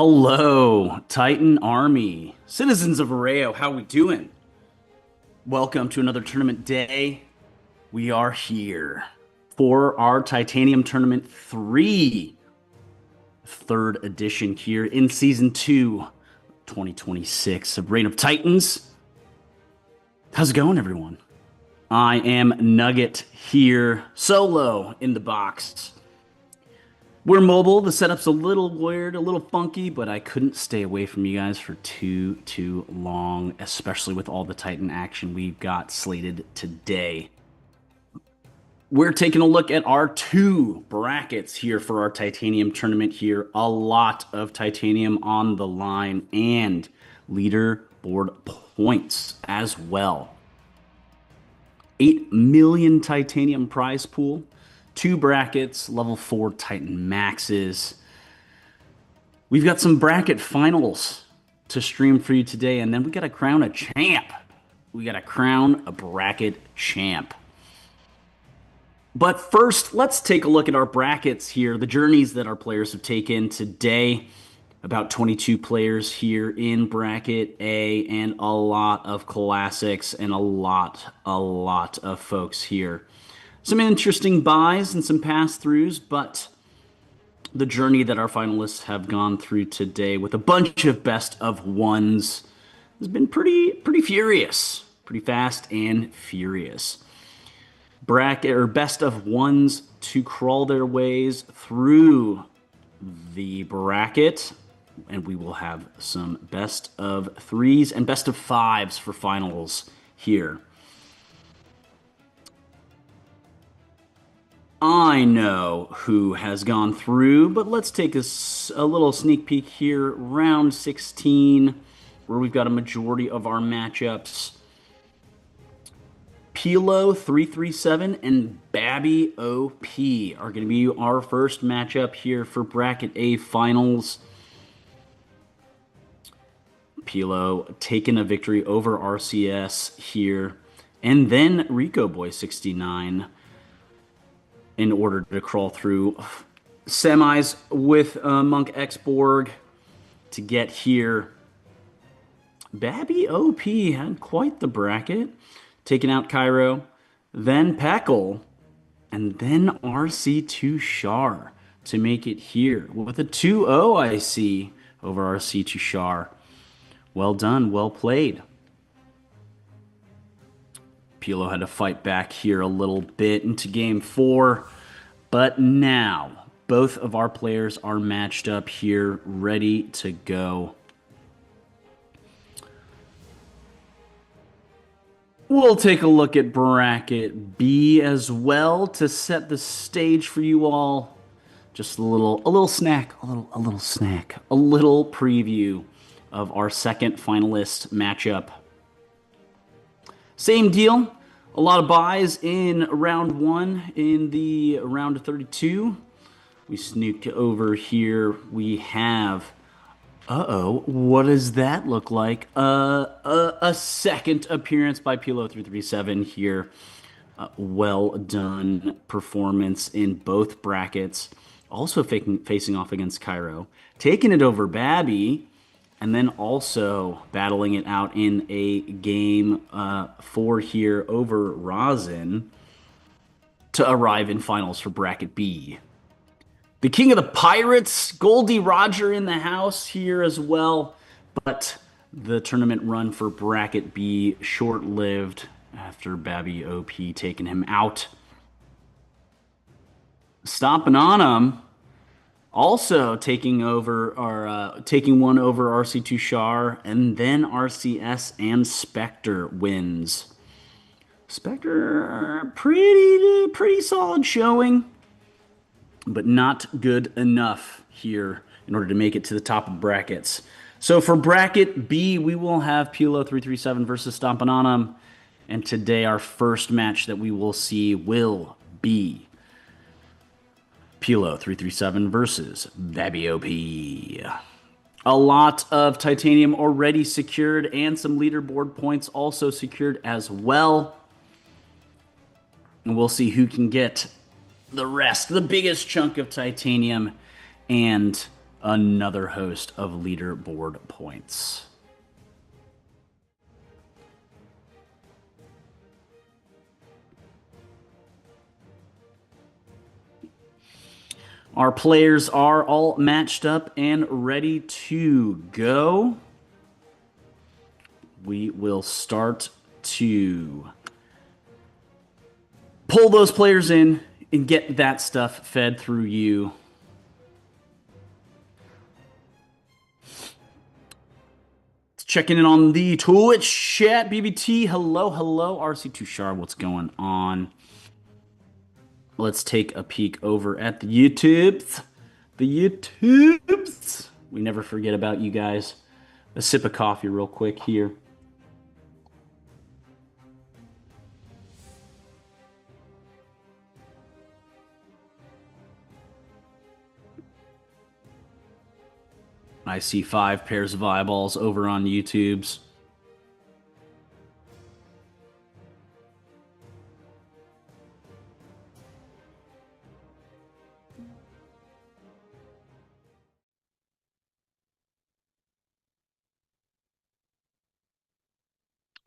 Hello, Titan Army, citizens of Arreo, how we doing? Welcome to another tournament day. We are here for our Titanium Tournament 3, third edition here in Season 2, 2026 of Reign of Titans. How's it going, everyone? I am Nugget here, solo in the box. We're mobile. The setup's a little weird, a little funky, but I couldn't stay away from you guys for too long, especially with all the Titan action we've got slated today. We're taking a look at our two brackets here for our Titanium tournament here. A lot of Titanium on the line and leaderboard points as well. 8 million Titanium prize pool. Two brackets, level 4 Titan maxes. We've got some bracket finals to stream for you today, and then we got to crown a champ. We got to crown a bracket champ. But first, let's take a look at our brackets here, the journeys that our players have taken today. About 22 players here in bracket A, and a lot of classics and a lot of folks here. Some interesting buys and some pass-throughs, but the journey that our finalists have gone through today with a bunch of best of ones has been pretty furious, pretty fast and furious. Bracket or best of ones to crawl their ways through the bracket, and we will have some best of threes and best of fives for finals here. I know who has gone through, but let's take a little sneak peek here. Round 16, where we've got a majority of our matchups. Pilo 337 and Babby OP are going to be our first matchup here for Bracket A Finals. Pilo taking a victory over RCS here, and then Rico Boy 69 in order to crawl through semis with Monk X Borg to get here. Babby OP had quite the bracket, taking out Cairo, then Peckle, and then RC2 Shar to make it here with a 2-0 I see over RC2 Shar. Well done, well played. Pilo had to fight back here a little bit into game 4, but now both of our players are matched up here, ready to go. We'll take a look at bracket B as well to set the stage for you all. Just a little snack, a little preview of our second finalist matchup. Same deal. A lot of buys in round 1 in the round of 32. We snooped over here. We have, what does that look like? A second appearance by Pilo 337 here. Well done performance in both brackets. Also facing off against Cairo. Taking it over Babby. And then also battling it out in a game 4 here over Rosin to arrive in finals for Bracket B. The King of the Pirates, Goldie Roger in the house here as well. But the tournament run for Bracket B short-lived after Babby OP taking him out. Stomping on him. Also taking one over RC2 Shar, and then RCS and Spectre wins. Spectre, pretty solid showing, but not good enough here in order to make it to the top of brackets. So for bracket B, we will have Pilo 337 versus Stompin' On 'em, and today our first match that we will see will be Pilo 337 versus Babby OP. A lot of Titanium already secured and some leaderboard points also secured as well. And we'll see who can get the rest, the biggest chunk of Titanium and another host of leaderboard points. Our players are all matched up and ready to go. We will start to pull those players in and get that stuff fed through you. Checking in on the Twitch chat, BBT. Hello, hello, RC Tushar. What's going on? Let's take a peek over at the YouTubes. The YouTubes. We never forget about you guys. A sip of coffee, real quick here. I see 5 pairs of eyeballs over on YouTube's.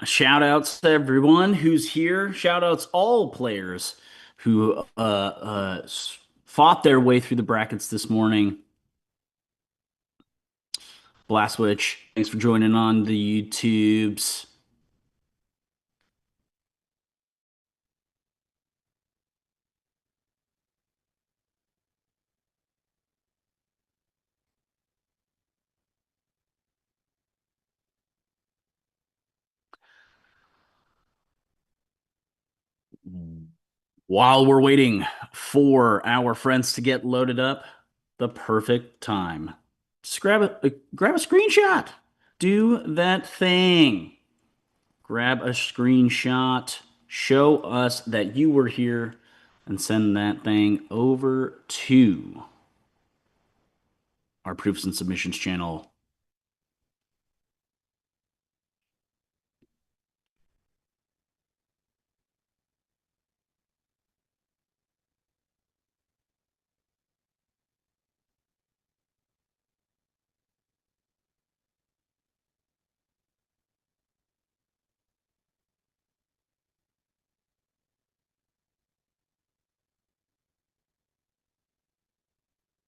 Shout outs to everyone who's here. Shout outs all players who fought their way through the brackets this morning. Blastwitch, thanks for joining on the YouTubes. While we're waiting for our friends to get loaded up, the perfect time. Just grab a screenshot. Do that thing. Grab a screenshot. Show us that you were here and send that thing over to our proofs and submissions channel.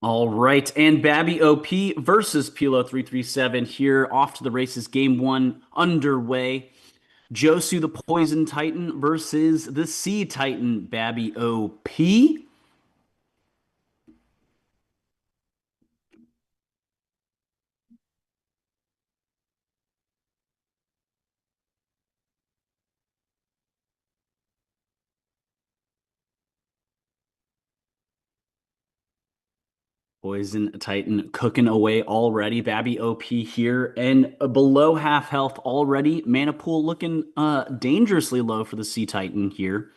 All right, and Babby OP versus Pilo 337 here. Off to the races. Game 1 underway. Josu the Poison Titan versus the Sea Titan, Babby OP. Poison Titan cooking away already. Babby OP here and below half health already. Mana pool looking dangerously low for the Sea Titan here.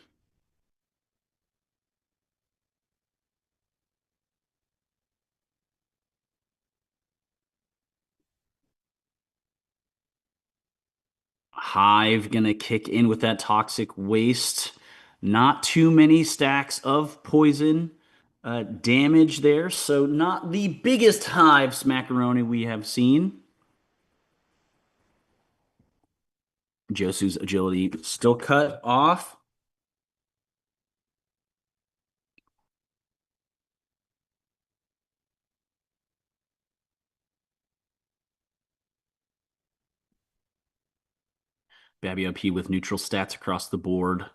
Hive gonna kick in with that toxic waste. Not too many stacks of poison damage there, so not the biggest Hive smackaroni we have seen. Josu's agility still cut off. Babby OP with neutral stats across the board.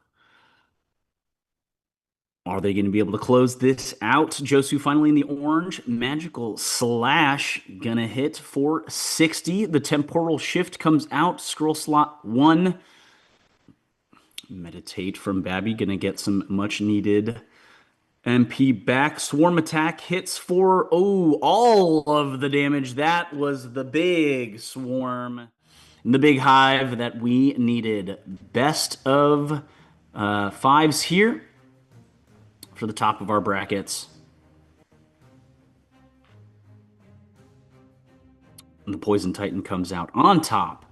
Are they going to be able to close this out? Josu finally in the orange. Magical Slash gonna hit for 60. The temporal shift comes out. Scroll slot 1. Meditate from Babby. Gonna get some much needed MP back. Swarm attack hits for, oh, all of the damage. That was the big swarm. The big hive that we needed. Best of 5s here for the top of our brackets. And the Poison Titan comes out on top.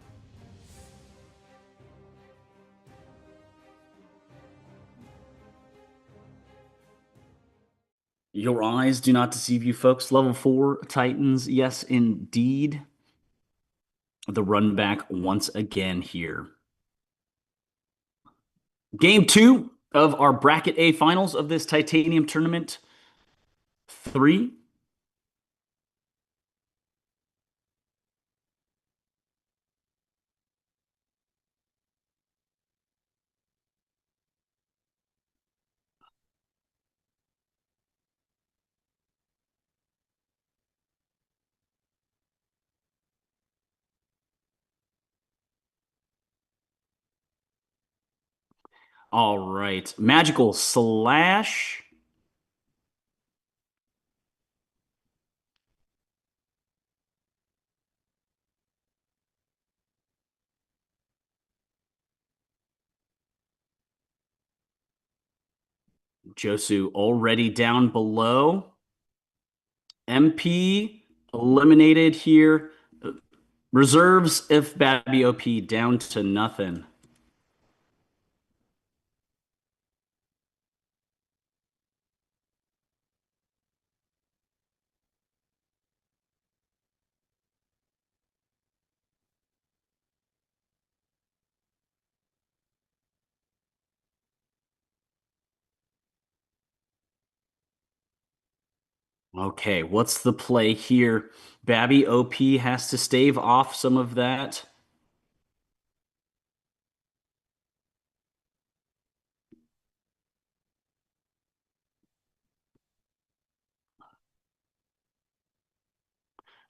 Your eyes do not deceive you, folks. Level 4 Titans, yes, indeed. The run back once again here. Game two of our Bracket A finals of this Titanium Tournament 3. All right. Magical Slash. Josu already down below. MP eliminated here. Reserves if Babby OP down to nothing. Okay, what's the play here? Babby OP has to stave off some of that.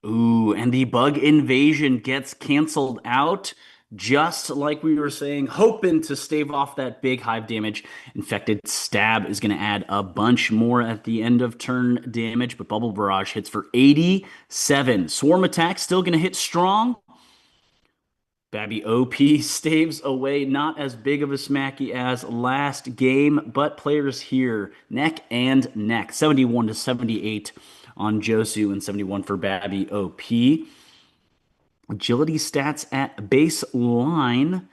Ooh, and the bug invasion gets canceled out, just like we were saying, hoping to stave off that big hive damage. Infected Stab is going to add a bunch more at the end of turn damage, but Bubble Barrage hits for 87. Swarm Attack still going to hit strong. Babby OP staves away, not as big of a smacky as last game, but players here neck and neck. 71 to 78 on Josu and 71 for Babby OP. Agility stats at baseline,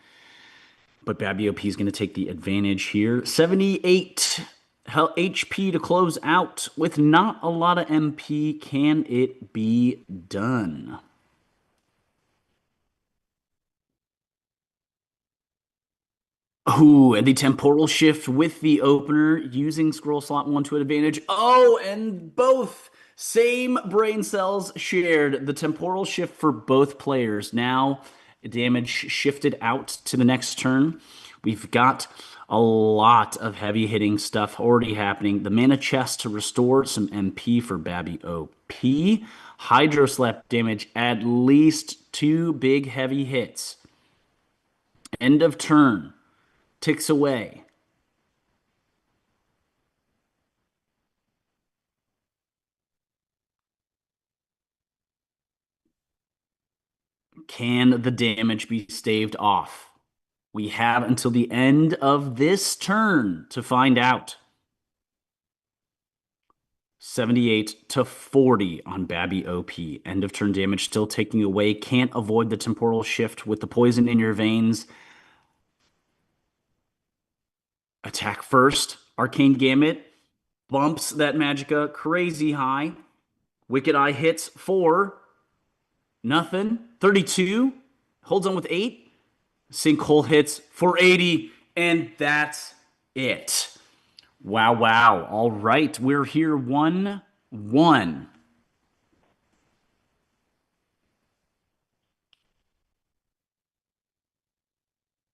but Babby OP is going to take the advantage here. 78 HP to close out with not a lot of MP. Can it be done? Oh, and the temporal shift with the opener using scroll slot one to advantage. Oh, and both same brain cells shared. The temporal shift for both players. Now damage shifted out to the next turn. We've got a lot of heavy hitting stuff already happening. The mana chest to restore some MP for Babby OP. Hydro slap damage, at least two big heavy hits. End of turn ticks away. Can the damage be staved off? We have until the end of this turn to find out. 78 to 40 on Babby OP. End of turn damage still taking away. Can't avoid the temporal shift with the poison in your veins. Attack first. Arcane Gambit bumps that Magicka crazy high. Wicked Eye hits for nothing. 32. Holds on with 8. Sinkhole hits for 80, and that's it. Wow, wow. All right, we're here 1-1.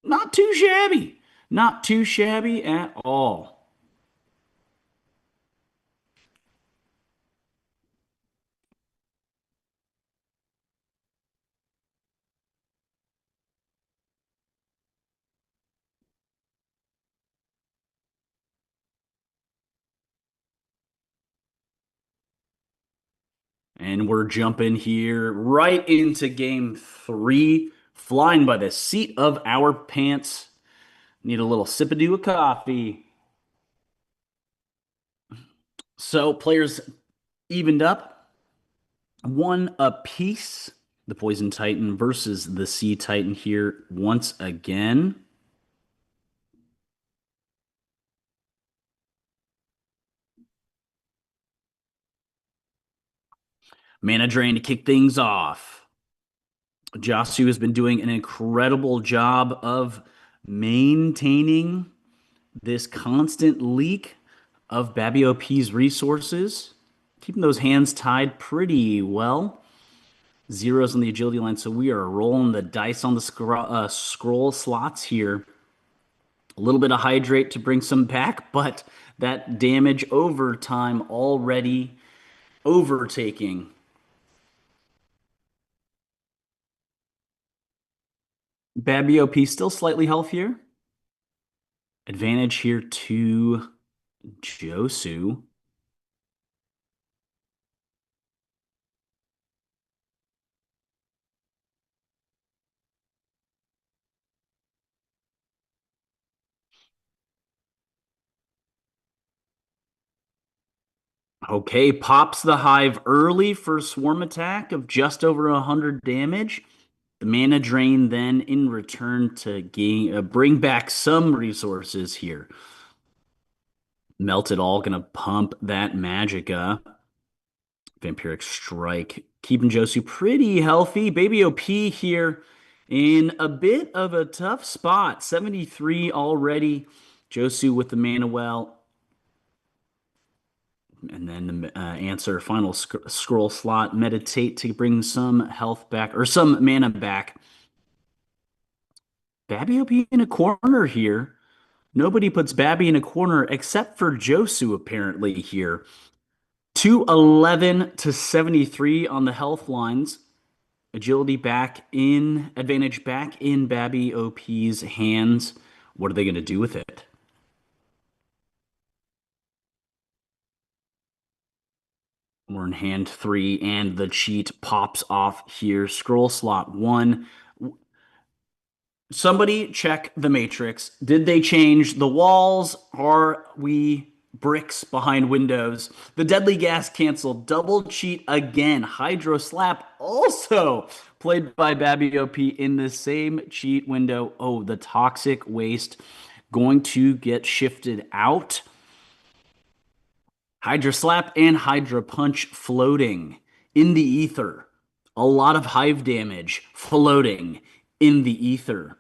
Not too shabby. Not too shabby at all. And we're jumping here right into game three, flying by the seat of our pants. Need a little sip of coffee. So players evened up, one apiece. The Poison Titan versus the Sea Titan here once again. Mana Drain to kick things off. Josu has been doing an incredible job of maintaining this constant leak of Babiop's resources, keeping those hands tied pretty well. Zeros on the agility line, so we are rolling the dice on the scroll slots here. A little bit of hydrate to bring some back, but that damage over time already overtaking. Babiop still slightly healthier. Advantage here to Josu. Okay, pops the hive early for swarm attack of just over 100 damage. The mana drain then in return to bring back some resources here. Melt it all, gonna pump that Magicka. Vampiric Strike, keeping Josu pretty healthy. Baby OP here in a bit of a tough spot. 73 already. Josu with the mana well. And then the answer, final scroll slot, meditate to bring some health back or some mana back. Babby OP in a corner here. Nobody puts Babby in a corner except for Josu apparently here. 211 to 73 on the health lines. Agility back in, advantage back in Babby OP's hands. What are they going to do with it? We're in hand 3, and the cheat pops off here. Scroll slot 1. Somebody check the matrix. Did they change the walls? Are we bricks behind windows? The deadly gas canceled. Double cheat again. Hydro slap also played by Babby OP in the same cheat window. Oh, the toxic waste going to get shifted out. Hydra slap and Hydra punch floating in the ether. A lot of hive damage floating in the ether.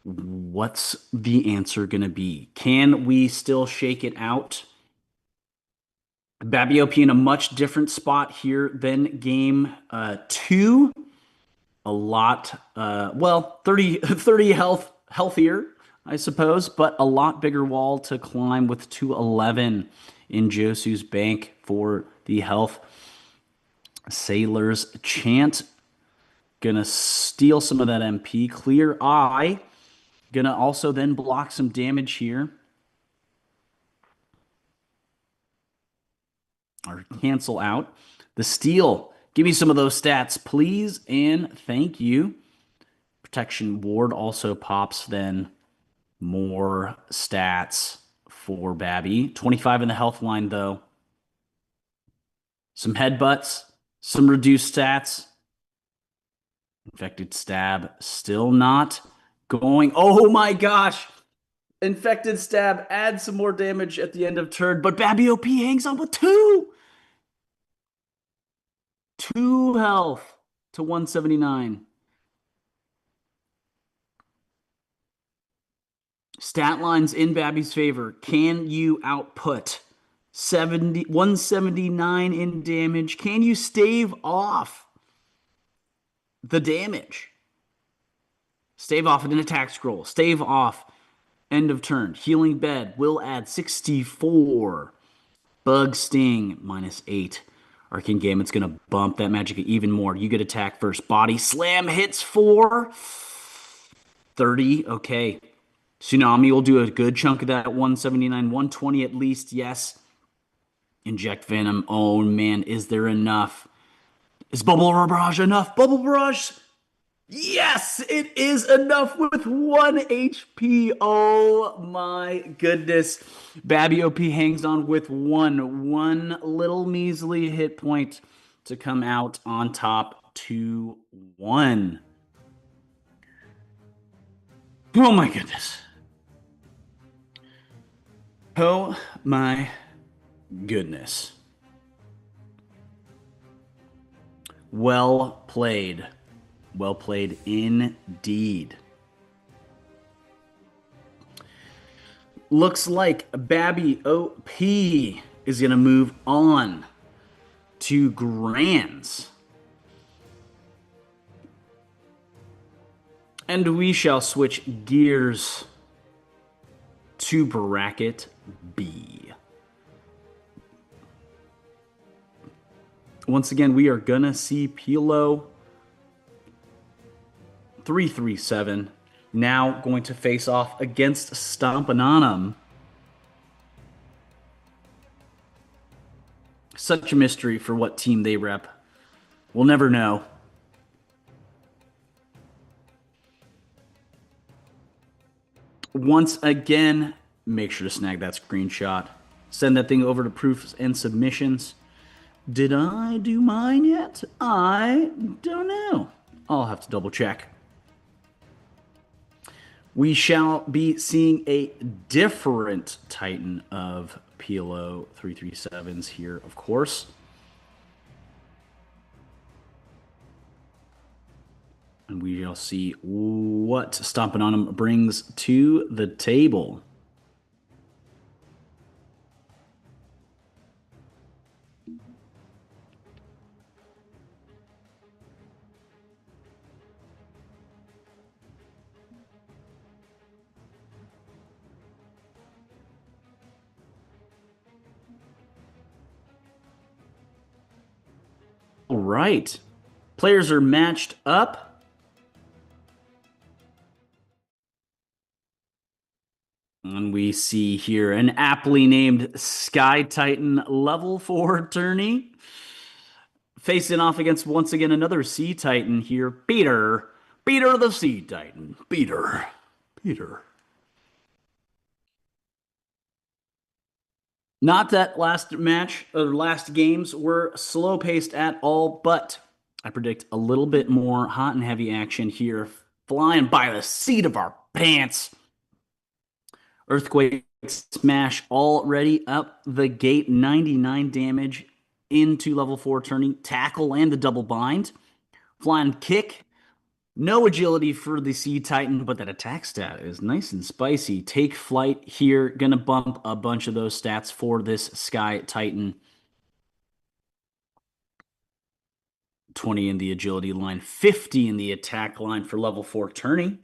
What's the answer going to be? Can we still shake it out? Babiop in a much different spot here than game 2. A lot, well, 30 healthier, I suppose, but a lot bigger wall to climb with 211 in Josu's bank for the health. Sailor's Chant gonna steal some of that MP. Clear Eye gonna also then block some damage here. Or cancel out. The steal. Give me some of those stats, please, and thank you. Protection Ward also pops then more stats for Babby. 25 in the health line, though. Some headbutts, some reduced stats. Infected Stab still not going. Oh my gosh! Infected Stab adds some more damage at the end of turn, but Babby OP hangs on with 2! 2 health to 179. Stat lines in Babby's favor. Can you output 179 in damage? Can you stave off the damage? Stave off an attack scroll. Stave off end of turn. Healing Bed will add 64. Bug Sting -8. Arcane Game's going to bump that magic even more. You get attack first. Body Slam hits for 30. Okay. Tsunami will do a good chunk of that 179, 120 at least. Yes. Inject Venom. Oh, man. Is there enough? Is Bubble Barrage enough? Bubble Barrage. Yes, it is enough with 1 HP. Oh my goodness. Babby OP hangs on with one little measly hit point to come out on top 2-1. Oh my goodness. Oh my goodness. Well played. Well played indeed. Looks like Babby OP is going to move on to Grands. And we shall switch gears to bracket B. Once again, we are going to see Pilo 337 now going to face off against Stompanonum. Such a mystery for what team they rep. We'll never know. Once again, make sure to snag that screenshot. Send that thing over to proofs and submissions. Did I do mine yet? I don't know. I'll have to double check. We shall be seeing a different Titan of PLO 337s here, of course. And we shall see what Stompin' On 'em brings to the table. All right. Players are matched up. And we see here an aptly named Sky Titan level 4 tourney. Facing off against once again another Sea Titan here. Peter. Peter the Sea Titan. Peter. Peter. Not that last match or last games were slow paced at all, but I predict a little bit more hot and heavy action here. Flying by the seat of our pants. Earthquake smash already up the gate. 99 damage into level 4 turning. Tackle and the double bind. Flying kick. No agility for the Sea Titan, but that attack stat is nice and spicy. Take flight here. Gonna bump a bunch of those stats for this Sky Titan. 20 in the agility line, 50 in the attack line for level 4 turning.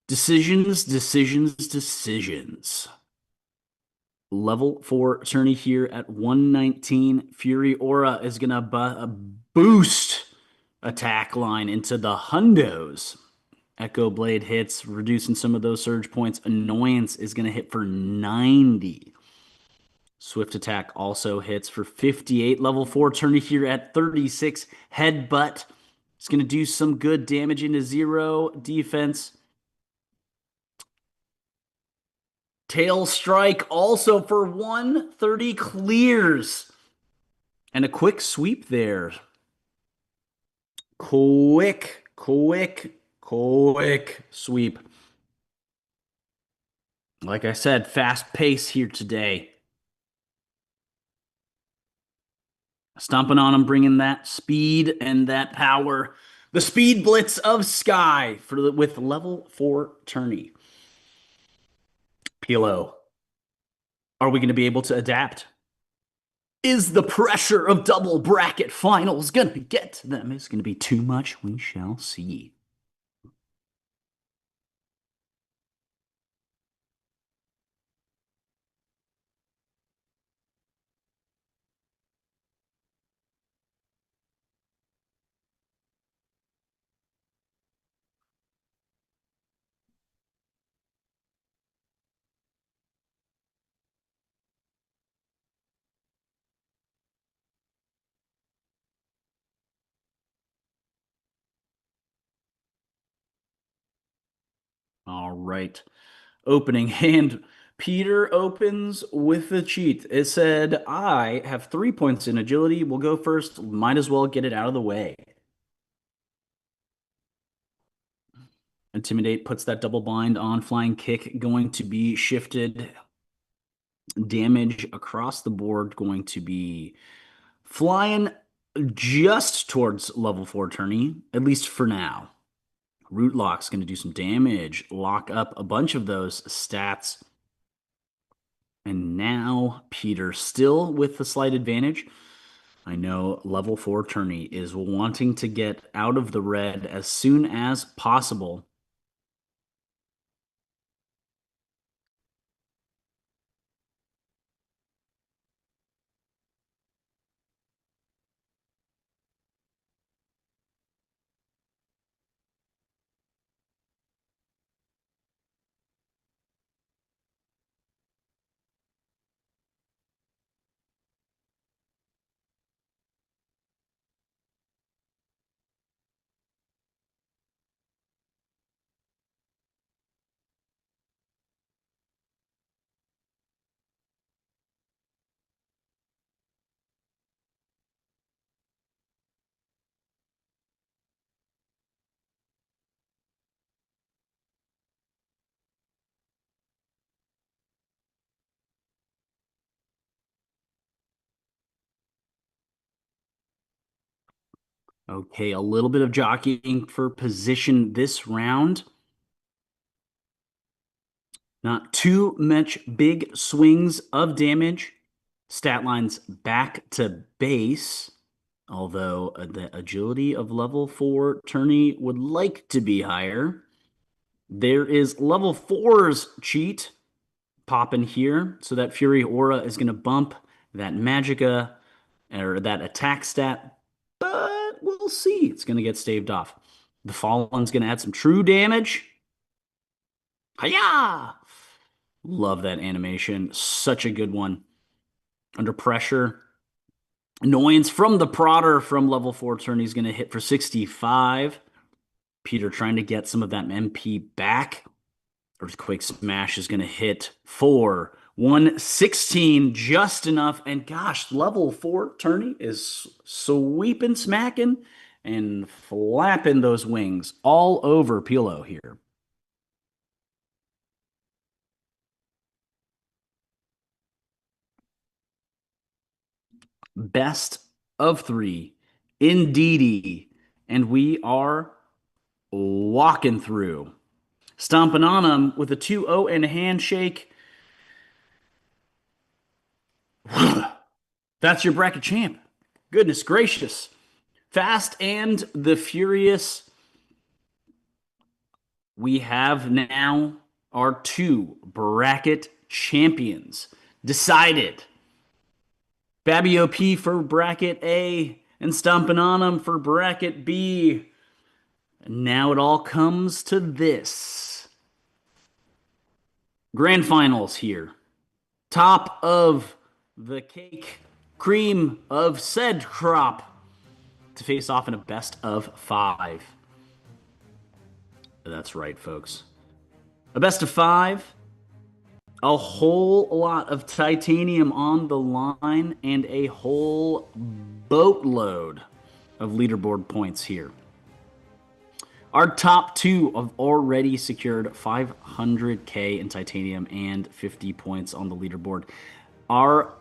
Decisions, decisions, decisions. Level 4 tourney here at 119. Fury Aura is going to boost attack line into the hundos. Echo Blade hits, reducing some of those surge points. Annoyance is going to hit for 90. Swift Attack also hits for 58. Level 4 tourney here at 36. Headbutt. It's going to do some good damage into 0 defense. Tail Strike also for 130 clears. And a quick sweep there. Quick sweep. Like I said, fast pace here today. Stomping on them, bringing that speed and that power. The speed blitz of Sky with level 4 tourney. Pilo, are we going to be able to adapt? Is the pressure of double bracket finals going to get to them? It's going to be too much. We shall see. All right. Opening hand Peter opens with the cheat. It said, I have 3 points in agility. We'll go first. Might as well get it out of the way. Intimidate puts that double bind on. Flying kick going to be shifted. Damage across the board going to be flying just towards level 4 tourney, at least for now. Root Lock's going to do some damage, lock up a bunch of those stats. And now Peter still with the slight advantage. I know level 4 tourney is wanting to get out of the red as soon as possible. Okay, a little bit of jockeying for position this round. Not too much big swings of damage. Stat lines back to base. Although the agility of level 4 tourney would like to be higher. There is level 4's cheat popping here. So that Fury Aura is going to bump that Magicka or that attack stat. But we'll see. It's going to get staved off. The Fallen's going to add some true damage. Hiya! Love that animation. Such a good one. Under pressure. Annoyance from the Prodder from level 4 turn. He's going to hit for 65. Peter trying to get some of that MP back. Earthquake Smash is going to hit for 116, just enough. And gosh, level 4 tourney is sweeping, smacking, and flapping those wings all over Pilo here. Best of 3, indeedy. And we are walking through. Stomping on them with a 2-0 and a handshake. That's your bracket champ. Goodness gracious. Fast and the Furious. We have now our 2 bracket champions decided. Babby OP for bracket A and Stomping on them for bracket B. And now it all comes to this. Grand finals here. Top of the cake, cream of said crop to face off in a best of 5. That's right, folks. A best of 5. A whole lot of titanium on the line and a whole boatload of leaderboard points here. Our top 2 have already secured 500K in titanium and 50 points on the leaderboard. Our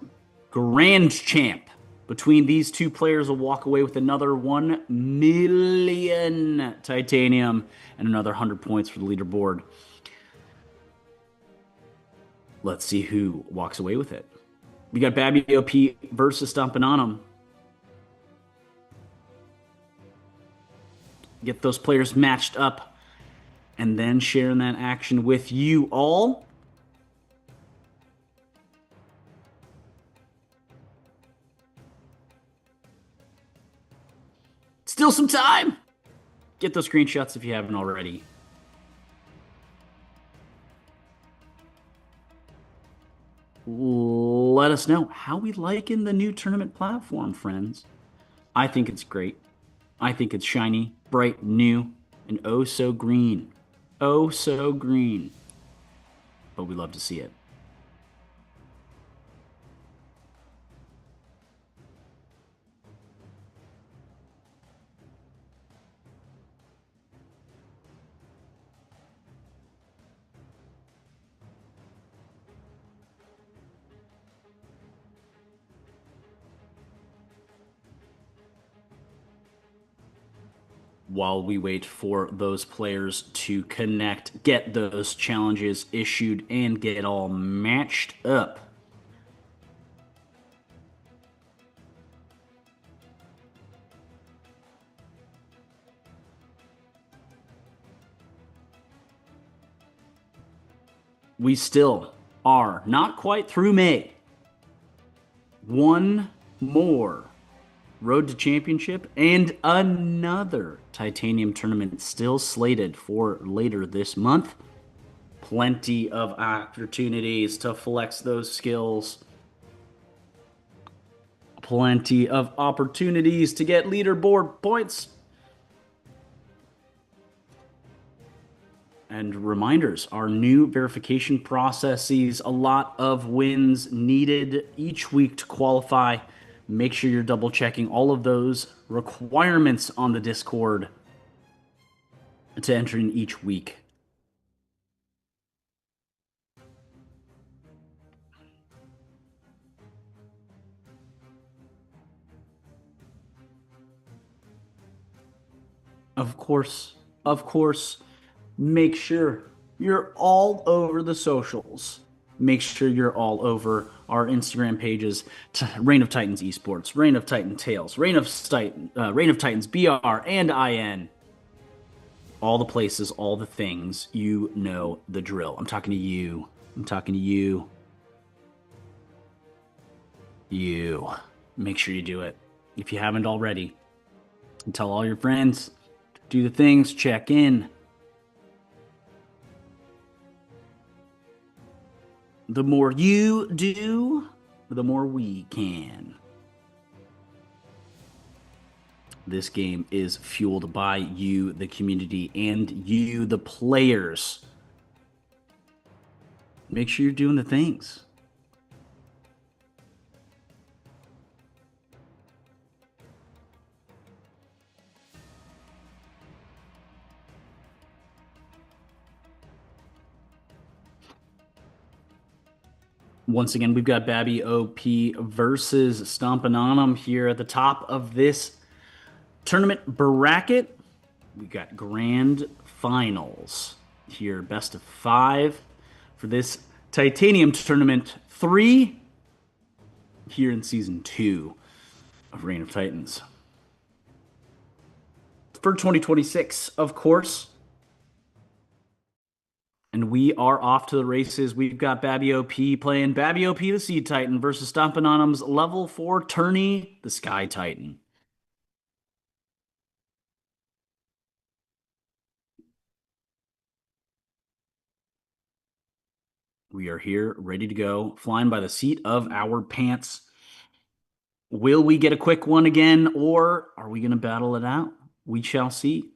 grand champ between these 2 players will walk away with another 1 million titanium and another 100 points for the leaderboard. Let's see who walks away with it. We got Babby OP versus Stomping on him. Get those players matched up and then sharing that action with you all. Still some time. Get those screenshots if you haven't already. Let us know how we liking the new tournament platform, friends. I think it's great. I think it's shiny, bright, new, and oh so green. Oh so green. But we love to see it. while we wait for those players to connect, get those challenges issued, and get all matched up. We still are not quite through May. One more Road to Championship and another Titanium tournament still slated for later this month. Plenty of opportunities to flex those skills. Plenty of opportunities to get leaderboard points. And reminders, our new verification processes, a lot of wins needed each week to qualify. Make sure you're double checking all of those requirements on the Discord to enter in each week. Of course, make sure you're all over the socials. Make sure you're all over our Instagram pages: Reign of Titans Esports, Reign of Titan Tales, Reign of Titans BR and IN. All the places, all the things. You know the drill. I'm talking to you. I'm talking to you. You. Make sure you do it if you haven't already. And tell all your friends. Do the things. Check in. The more you do, the more we can. This game is fueled by you, the community, and you, the players. Make sure you're doing the things. Once again, we've got Babby OP versus Stompin' On 'em here at the top of this tournament bracket. We got grand finals here, best of 5 for this Titanium Tournament 3 here in Season 2 of Reign of Titans. For 2026, of course. And we are off to the races. We've got Babby OP playing Babby OP the Sea Titan versus Stompin' On 'em's level 4 tourney, the Sky Titan. We are here, ready to go, flying by the seat of our pants. Will we get a quick one again, or are we going to battle it out? We shall see.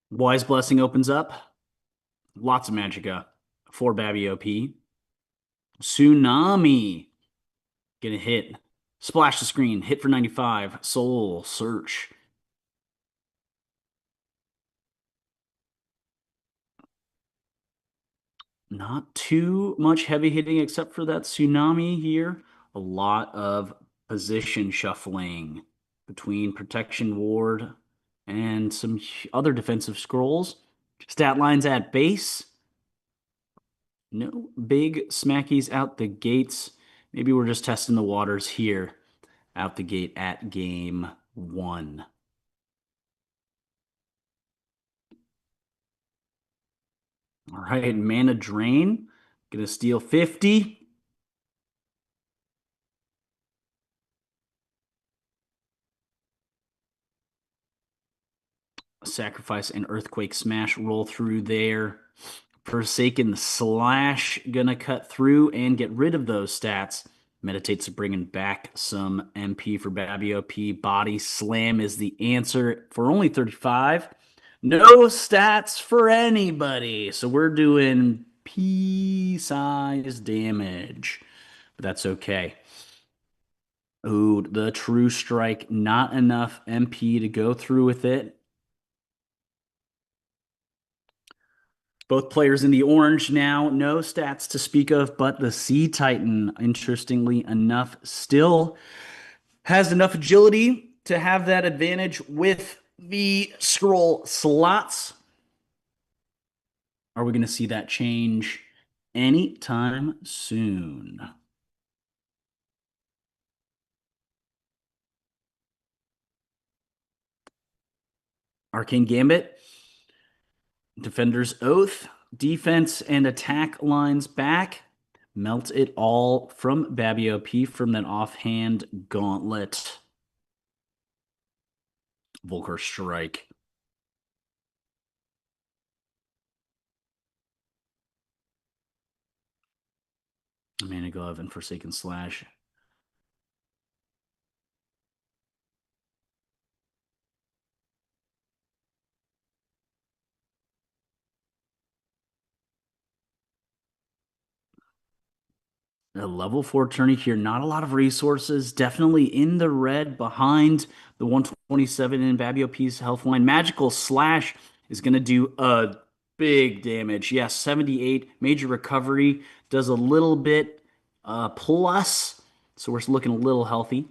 Wise Blessing opens up. Lots of Magicka for Babby OP. Tsunami. Gonna hit. Splash the screen. Hit for 95. Soul Search. Not too much heavy hitting except for that Tsunami here. A lot of position shuffling between Protection Ward and some other defensive scrolls. Stat lines at base. No big smackies out the gates. Maybe we're just testing the waters here out the gate at game 1. All right, Mana Drain. Gonna steal 50. Sacrifice and Earthquake Smash roll through there. Forsaken Slash gonna cut through and get rid of those stats. Meditates bringing back some MP for Babby OP. Body Slam is the answer for only 35. No stats for anybody. So we're doing pea-sized damage. But that's okay. Ooh, the true strike, not enough MP to go through with it. Both players in the orange now, no stats to speak of, but the Sea Titan, interestingly enough, still has enough agility to have that advantage with the scroll slots. Are we going to see that change anytime soon? Arcane Gambit, Defender's Oath, defense and attack lines back. Melt it all from Babio P from that offhand gauntlet. Volker Strike. Mana Glove and Forsaken Slash. A level 4 tourney here. Not a lot of resources. Definitely in the red behind the 127 in Babio P's health line. Magical Slash is going to do a big damage. Yes, 78. Major Recovery does a little bit plus. So we're looking a little healthy.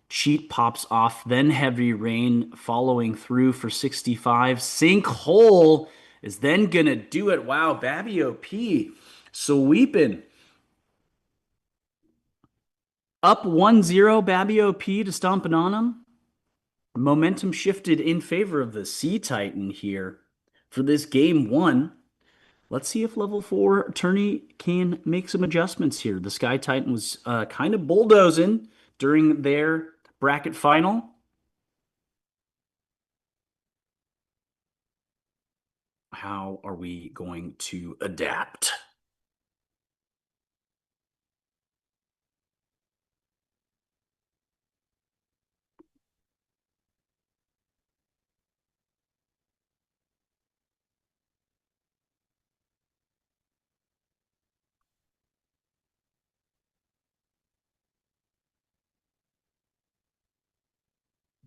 Cheat pops off. Then Heavy Rain following through for 65. Sinkhole is then going to do it. Wow, Babio P sweeping. Up 1-0, Babio P to stomping on him. Momentum shifted in favor of the Sea Titan here for this game one. Let's see if level 4 tourney can make some adjustments here. The Sky Titan was kind of bulldozing during their bracket final. How are we going to adapt?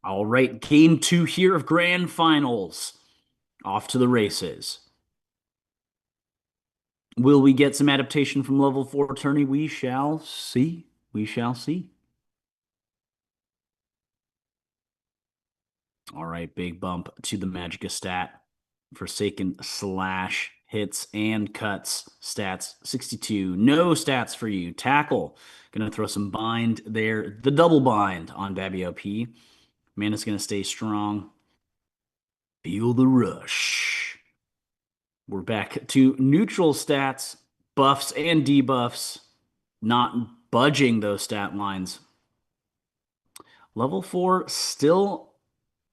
All right, game 2 here of grand finals. Off to the races. Will we get some adaptation from level 4 tourney? We shall see. We shall see. All right, big bump to the Magicka stat. Forsaken Slash hits and cuts stats 62. No stats for you. Tackle. Gonna throw some bind there. The double bind on Babio P. Mana's gonna stay strong. Feel the rush. We're back to neutral stats, buffs and debuffs. Not budging those stat lines. Level 4 still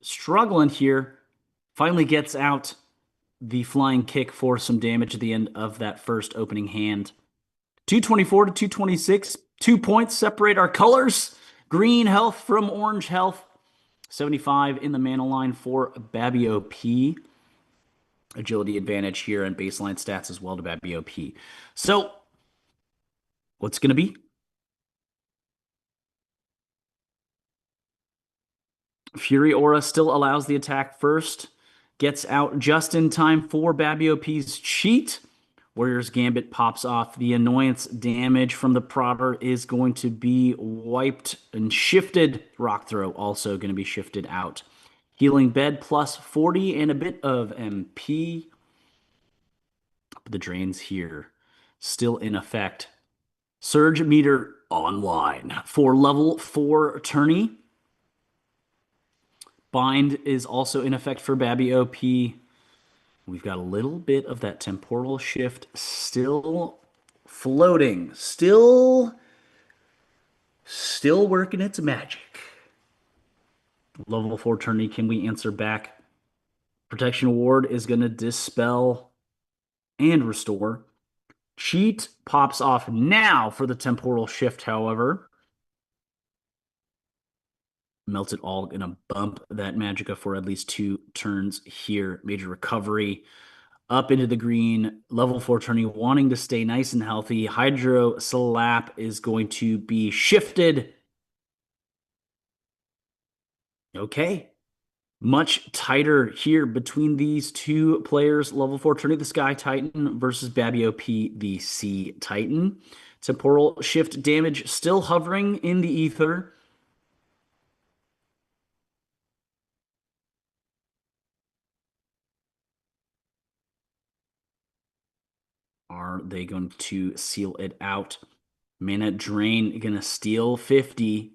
struggling here. Finally gets out the flying kick for some damage at the end of that first opening hand. 224 to 226. 2 points separate our colors. Green health from orange health. 75 in the mana line for Babio P. Agility advantage here and baseline stats as well to Babio P. So, what's going to be? Fury Aura still allows the attack first. Gets out just in time for Babio P's cheat. Warrior's Gambit pops off. The annoyance damage from the Prodder is going to be wiped and shifted. Rock Throw also going to be shifted out. Healing Bed plus 40 and a bit of MP. The drains here still in effect. Surge Meter online for level 4 tourney. Bind is also in effect for Babio P. We've got a little bit of that temporal shift still floating, still working its magic. Level 4 tourney, can we answer back? Protection Ward is going to dispel and restore. Cheat pops off now for the temporal shift, however. Melt it all, going to bump that Magicka for at least 2 turns here. Major recovery. up into the green. Level 4 tourney wanting to stay nice and healthy. Hydro Slap is going to be shifted. Okay. Much tighter here between these two players. Level 4 tourney, the Sky Titan versus Babby OP, the Sea Titan. Temporal shift damage still hovering in the ether. Are they going to seal it out? Mana drain gonna steal 50.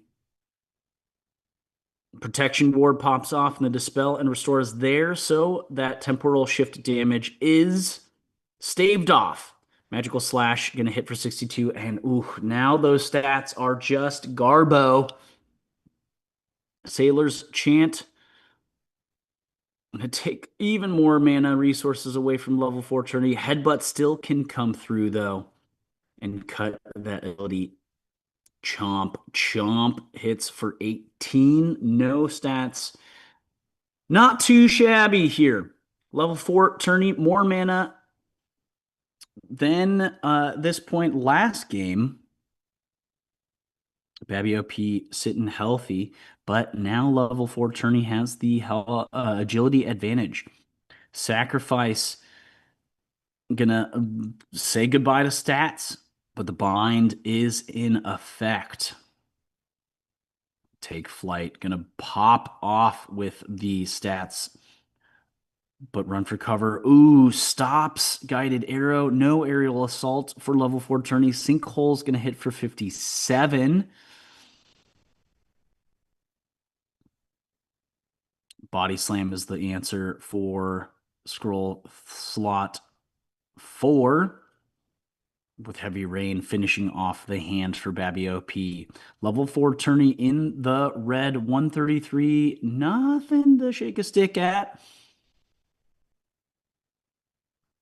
Protection ward pops off and the dispel and restore is there, so that temporal shift damage is staved off. Magical slash gonna hit for 62, and ooh, now those stats are just garbo. Sailor's Chant gonna take even more mana resources away from level 4 tourney. Headbutt still can come through though and cut that ability. Chomp, chomp hits for 18. No stats. Not too shabby here. Level 4 tourney, more mana than this point last game. Babby OP sitting healthy, but now level 4 tourney has the agility advantage. Sacrifice gonna say goodbye to stats, but the bind is in effect. Take flight, gonna pop off with the stats, but run for cover. Ooh, stops guided arrow. No aerial assault for level 4 tourney. Sinkhole's gonna hit for 57. Body slam is the answer for scroll slot 4, with heavy rain finishing off the hand for Babby OP. Level 4 tourney in the red, 133. Nothing to shake a stick at.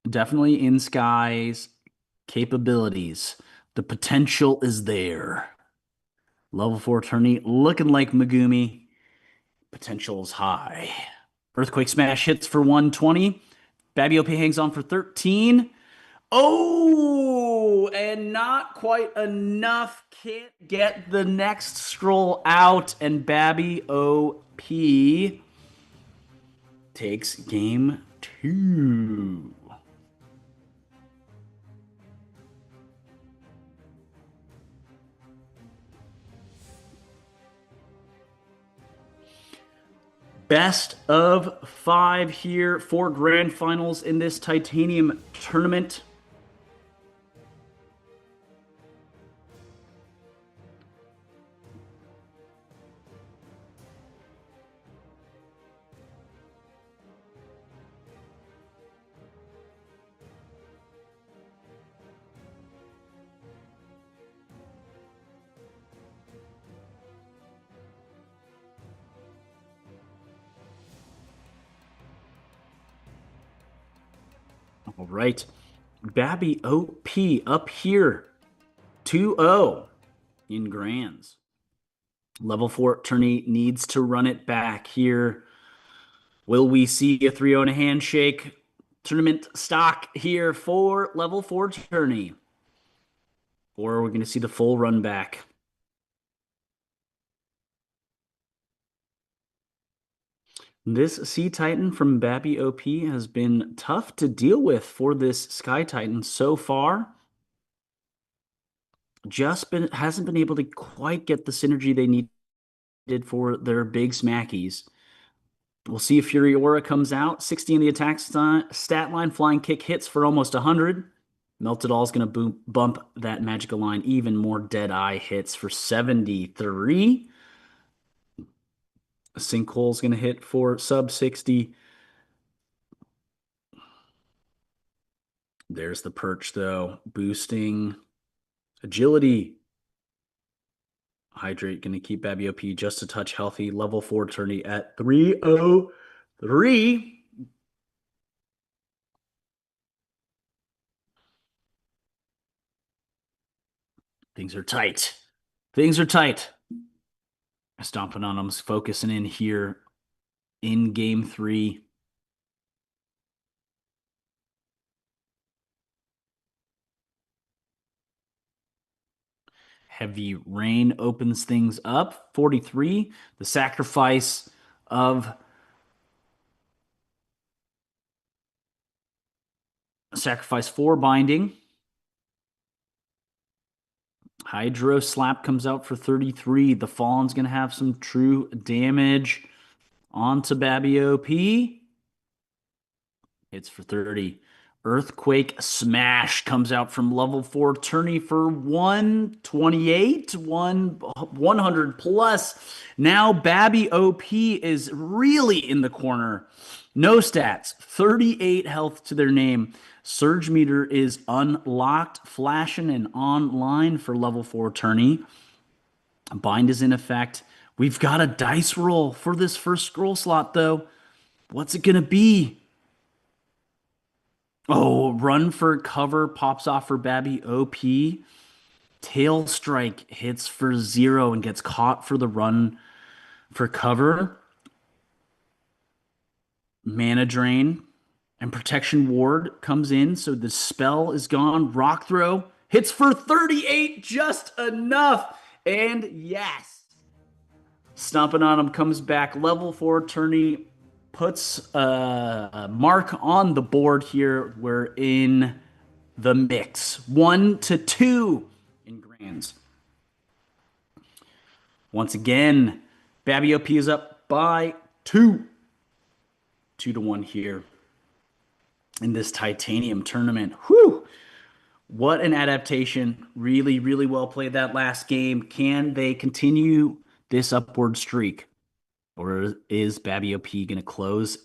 Definitely in Sky's capabilities. The potential is there. Level 4 tourney looking like Megumi. Potential is high. Earthquake Smash hits for 120. Babby OP hangs on for 13. Oh, and not quite enough. Can't get the next scroll out, and Babby OP takes game 2. Best of 5 here for grand finals in this titanium tournament. All right. Babby OP up here. 2-0 in grands. Level 4 tourney needs to run it back here. Will we see a 3-0 and a handshake tournament stock here for level 4 tourney? Or are we going to see the full run back? This Sea Titan from Babby OP has been tough to deal with for this Sky Titan so far. Hasn't been able to quite get the synergy they needed for their big smackies. We'll see if Fury Aura comes out. 60 in the attack stat line. Flying kick hits for almost 100. Melted All is going to bump that magical line even more. Dead Eye hits for 73. Sinkhole is going to hit for sub 60. There's the perch, though. Boosting agility. Hydrate going to keep Babby OP just a touch healthy. Level 4 tourney at 303. Things are tight. Things are tight. Stomping on them, focusing in here in game 3. Heavy Rain opens things up. 43, the of sacrifice 4 binding. Hydro Slap comes out for 33. The Fallen's going to have some true damage onto Babby OP. Hits for 30. Earthquake Smash comes out from level 4 tourney for 128, 100 plus. Now Babby OP is really in the corner. No stats, 38 health to their name. Surge meter is unlocked, flashing and online for level 4 tourney. Bind is in effect. We've got a dice roll for this first scroll slot, though. What's it going to be? Oh, run for cover pops off for Babby OP. Tail strike hits for 0 and gets caught for the run for cover. Mana drain and protection ward comes in, so the spell is gone. Rock throw hits for 38, just enough. And yes, stomping on him comes back. Level 4 tourney puts a mark on the board here. We're in the mix. 1-2 in grands. Once again, Babby OP is up by 2. 2-1 here in this titanium tournament. Whew! What an adaptation. Really, really well played that last game. Can they continue this upward streak? Or is Babby OP going to close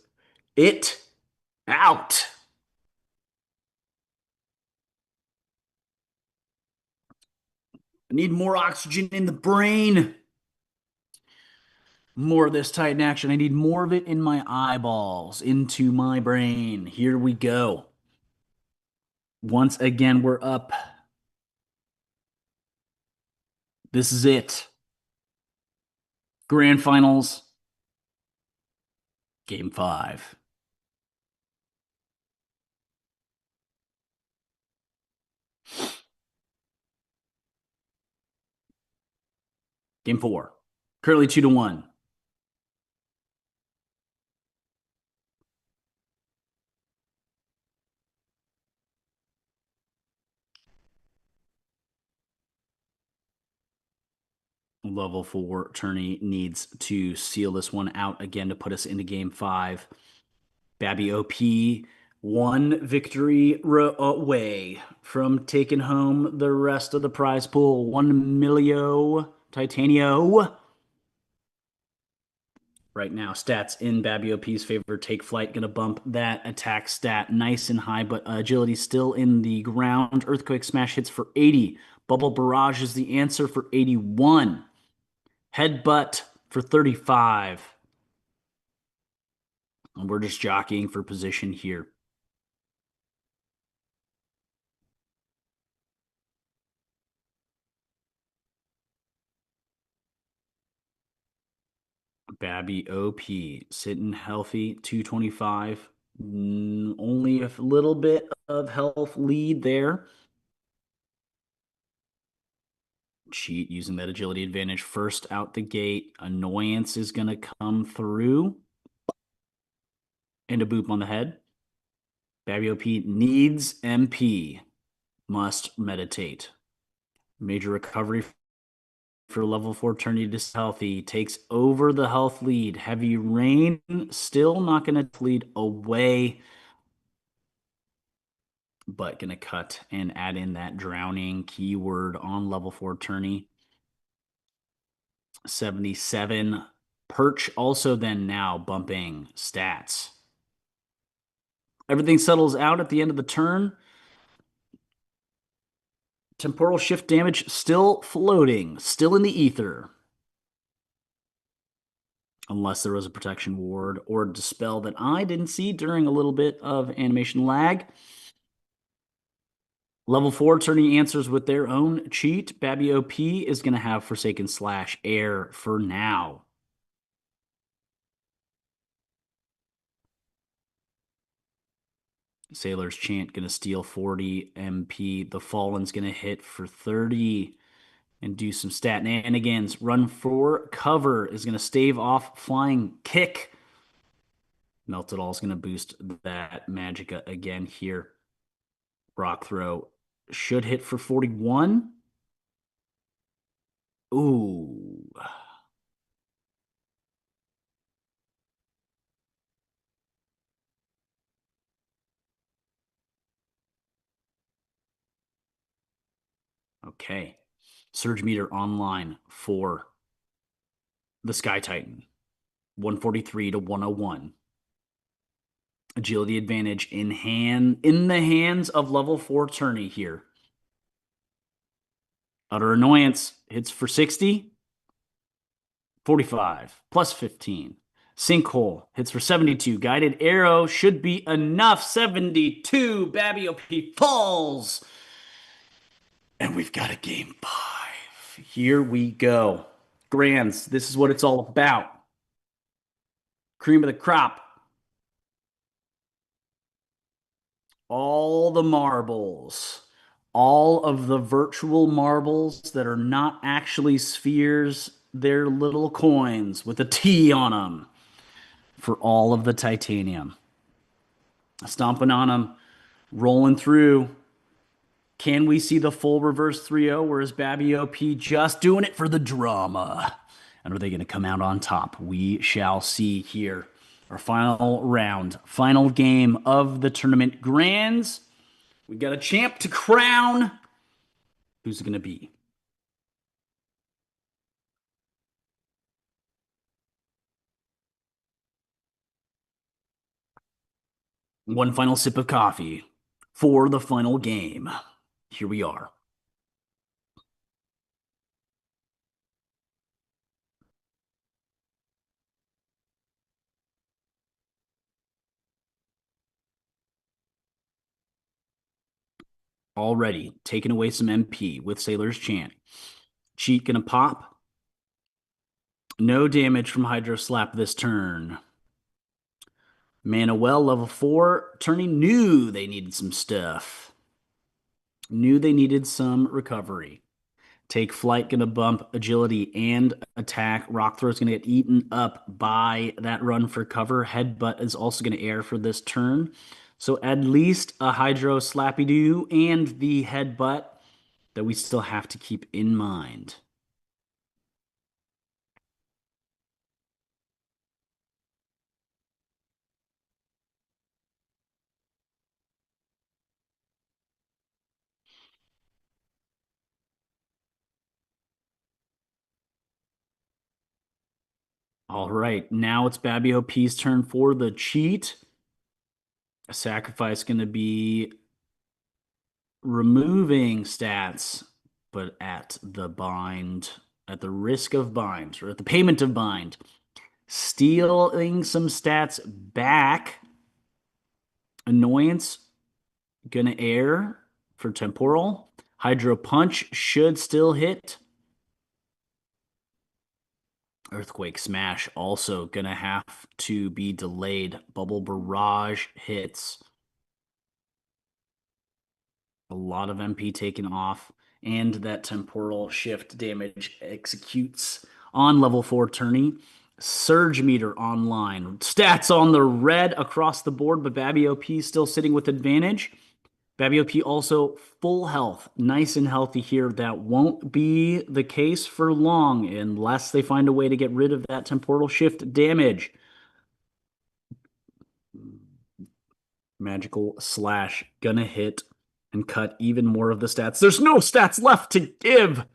it out? I need more oxygen in the brain. More of this Titan action. I need more of it in my eyeballs, into my brain. Here we go. Once again, we're up. This is it. Grand Finals, Game 5. Game 4. Currently 2-1. Level 4 tourney needs to seal this one out again to put us into Game 5. Babby OP, one victory away from taking home the rest of the prize pool. 1 millio Titanio. Right now, stats in Babby OP's favor. Take flight, gonna bump that attack stat nice and high, but agility still in the ground. Earthquake Smash hits for 80. Bubble Barrage is the answer for 81. Headbutt for 35. And we're just jockeying for position here. Babby OP sitting healthy, 225. Only a little bit of health lead there. Cheat using that agility advantage first out the gate. Annoyance is going to come through. And a boop on the head. Babby OP needs MP. Must meditate. Major recovery for level 4 tourney to healthy. Takes over the health lead. Heavy Rain still not going to lead away, but going to cut and add in that drowning keyword on level 4 tourney. 77. Perch also then now bumping stats. Everything settles out at the end of the turn. Temporal shift damage still floating, still in the ether. Unless there was a protection ward or dispel that I didn't see during a little bit of animation lag. Level 4 tourney answers with their own cheat. Babby OP is going to have Forsaken Slash Air for now. Sailor's Chant going to steal 40 MP. The Fallen's going to hit for 30. and do some shenanigans. Run for cover is going to stave off flying kick. Melted All is going to boost that Magica again here. Rock throw should hit for 41. Ooh. Okay. Surge meter online for the Sky Titan. 143 to 101. Agility advantage in the hands of level 4 tourney here. Utter Annoyance hits for 60. 45 plus 15. Sinkhole hits for 72. Guided Arrow should be enough. 72. Babby OP falls. And we've got a game 5. Here we go. Grands, this is what it's all about. Cream of the crop. All the marbles. All of the virtual marbles that are not actually spheres. They're little coins with a T on them for all of the titanium. Stomping on them, rolling through. Can we see the full reverse 3-0? Where is Babby OP just doing it for the drama? And are they going to come out on top? We shall see here. Our final round, final game of the tournament grands. We got a champ to crown. Who's it going to be? One final sip of coffee for the final game. Here we are. Already taking away some MP with Sailor's Chant. Cheat gonna pop. No damage from Hydro Slap this turn. Mana Well, level 4. Turning knew they needed some stuff. Knew they needed some recovery. Take Flight, gonna bump agility and attack. Rock Throw is gonna get eaten up by that run for cover. Headbutt is also gonna air for this turn. So at least a Hydro Slappy Doo and the Headbutt that we still have to keep in mind. All right, now it's Babby OP's turn for the cheat. A sacrifice going to be removing stats, but at the bind, at the risk of bind, or at the payment of bind. Stealing some stats back. Annoyance, gonna air for temporal. Hydro Punch should still hit. Earthquake Smash also gonna have to be delayed. Bubble Barrage hits. A lot of MP taken off, and that temporal shift damage executes on level 4 tourney. Surge meter online. Stats on the red across the board, but Babby OP still sitting with advantage. Babby OP also full health, nice and healthy here. That won't be the case for long unless they find a way to get rid of that temporal shift damage. Magical Slash gonna hit and cut even more of the stats. There's no stats left to give.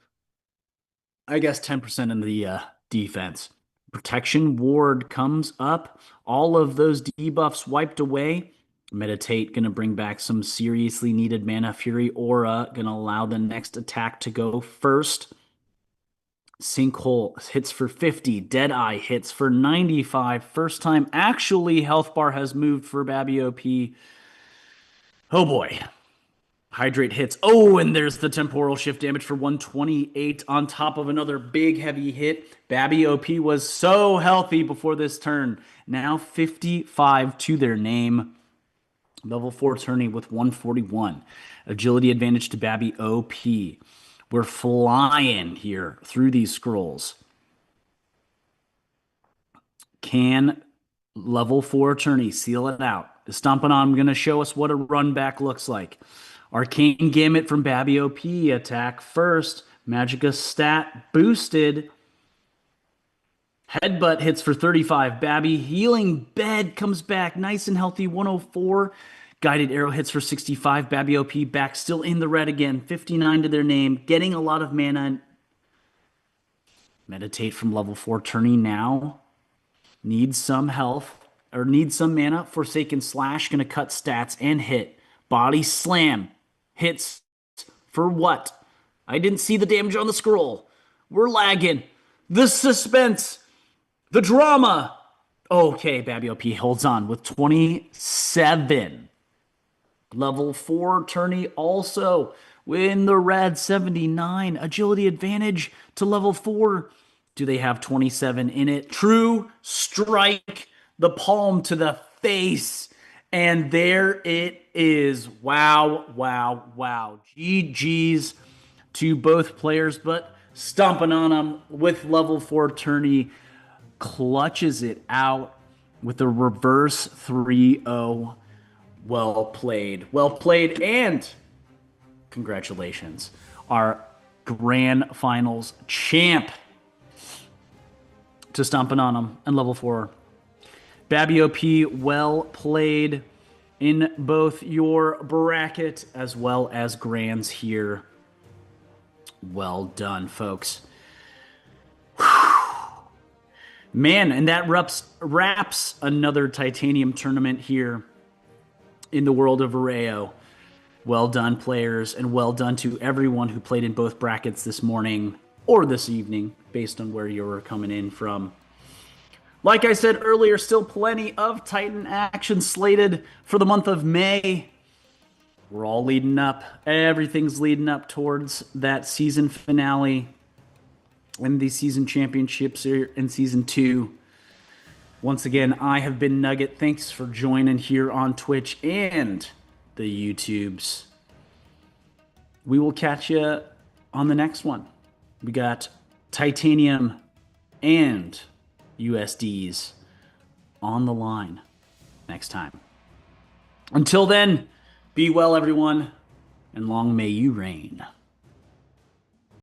I guess 10% in the defense. Protection Ward comes up. All of those debuffs wiped away. Meditate gonna bring back some seriously needed mana. Fury Aura gonna allow the next attack to go first. Sinkhole hits for 50. Deadeye hits for 95. First time actually health bar has moved for Babby OP. Oh boy. Hydrate hits. Oh, and there's the temporal shift damage for 128 on top of another big heavy hit. Babby OP was so healthy before this turn. Now 55 to their name. Level 4 tourney with 141. Agility advantage to Babby OP. We're flying here through these scrolls. Can level 4 attorney seal it out? Stomping on, going to show us what a run back looks like. Arcane Gambit from Babby OP. Attack first. Magica stat boosted. Headbutt hits for 35. Babby Healing Bed comes back nice and healthy, 104. Guided Arrow hits for 65. Babby OP back still in the red again, 59 to their name, getting a lot of mana. Meditate from level 4 tourney now. Needs some health, or needs some mana. Forsaken Slash, gonna cut stats and hit. Body Slam hits for what? I didn't see the damage on the scroll. We're lagging. The suspense. The drama. Okay, Babby OP holds on with 27. Level 4 tourney also in the red, 79. Agility advantage to level 4. Do they have 27 in it? True strike. The palm to the face. And there it is. Wow, wow, wow. GG's to both players, but stomping on them with level 4 tourney. Clutches it out with a reverse 3-0. Well played. Well played, and congratulations. Our grand finals champ to stomping on them and level 4. Babby OP, well played in both your bracket as well as grands here. Well done, folks. Man, and that wraps another Titanium tournament here in the world of Arreo. Well done, players, and well done to everyone who played in both brackets this morning or this evening, based on where you were coming in from. Like I said earlier, still plenty of Titan action slated for the month of May. We're all leading up. Everything's leading up towards that season finale and the season championships here in season 2. Once again, I have been Nugget. Thanks for joining here on Twitch and the YouTubes. We will catch you on the next one. We got Titanium and USDs on the line next time. Until then, be well, everyone, and long may you reign.